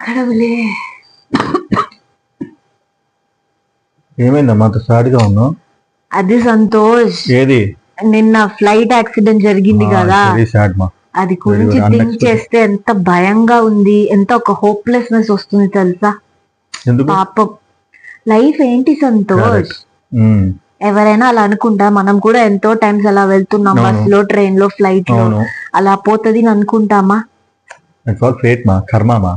కడవలే. ఏమైందమ్మా అంత సాడ్గా ఉన్నావు? అది సంతోష్, ఏది నిన్న ఫ్లైట్ యాక్సిడెంట్ జరిగింది కదా, అది గురించి థింక్ చేస్తే ఎంత భయంగా ఉంది, ఎంత ఒక హోప్లెస్నెస్ వస్తుంది తెలుసా. పాపం లైఫ్ ఏంటి సంతోష్, ఎవరైనా అలా అనుకుంటా. మనం కూడా ఎంతో టైమ్స్ అలా వెళ్తున్నాం, బస్ లో, ట్రైన్ లో, ఫ్లైట్ లో, అలా పోతుంది అనుకుంటామా? ఫేట్ మా కర్మమా.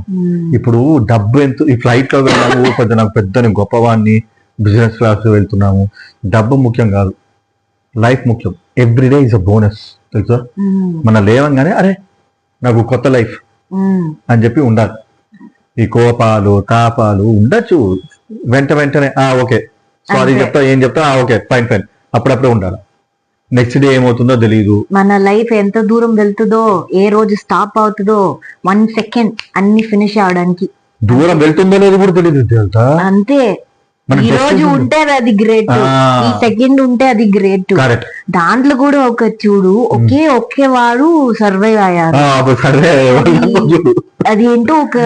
ఇప్పుడు డబ్బు ఎంత, ఈ ఫ్లైట్ లో వెళ్ళాము, కొంచెం నాకు పెద్ద గొప్పవాడిని, బిజినెస్ క్లాస్ వెళ్తున్నాము, డబ్బు ముఖ్యం కాదు, లైఫ్ ముఖ్యం. ఎవ్రీడే ఇస్ అ బోనస్ తెలుసా. మన లేవంగానే అరే నాకు కొత్త లైఫ్ అని చెప్పి ఉండాలి. ఈ కోపాలు తాపాలు ఉండొచ్చు, వెంటనే ఓకే సారీ చెప్తా, ఏం చెప్తా, ఓకే ఫైన్ అప్పుడప్పుడే ఉండాలి. నెక్స్ట్ డే ఏమవుతుందో తెలియదు. మన లైఫ్ ఎంత దూరం వెళ్తుందో, ఏ రోజు స్టాప్ అవుతుందో, 1 సెకండ్ అన్ని ఫినిష్ అవడానికి. దూరం వెళ్తుందో లేదు కూడా తెలియదు తెలుసా. అంతే, ఈ రోజు ఉంటే అది గ్రేట్, ఈ సెకండ్ ఉంటే అది గ్రేట్. దాంట్లో కూడా ఒక చూడు, ఒకే వాడు సర్వైవ్ అయ్యారు. అది ఏంటో ఒక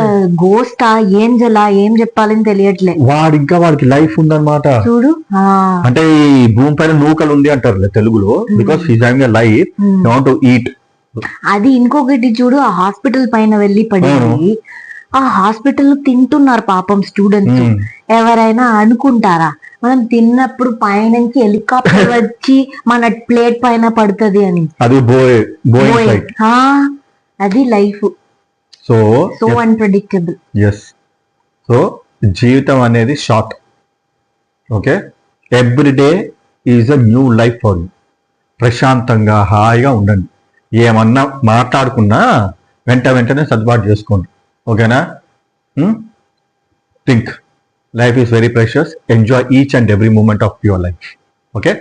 గోస్టా, ఏంజలా, ఏం చెప్పాలని తెలియట్లే. వాడు ఇంకా వాడికి లైఫ్ ఉందన్నమాట చూడు. అంటే ఈ భూమి పైన నూకలు ఉంది అంటారు తెలుగులో, because he's having a life, he want to eat. అది ఇంకొకటి చూడు, ఆ హాస్పిటల్ పైన వెళ్ళి పడింది, ఆ హాస్పిటల్ తింటున్నారు పాపం స్టూడెంట్స్. ఎవరైనా అనుకుంటారా మనం తిన్నప్పుడు పైనుంచి హెలికాప్టర్ వచ్చి మన ప్లేట్ పైన పడుతుంది అని? అది life. So unpredictable. Yes, so జీవితం అనేది short. Okay, every day is a new life for you. ప్రశాంతంగా హాయిగా ఉండండి. ఏమన్నా మాట్లాడుకున్నా వెంటనే సర్దుబాటు చేసుకోండి. ఓకేనా? Think life is very precious. Enjoy each and every moment of your life. Okay,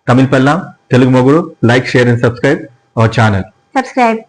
Tamil పెళ్ళాం తెలుగు మొగుడు. Like, share and subscribe our channel. Subscribe.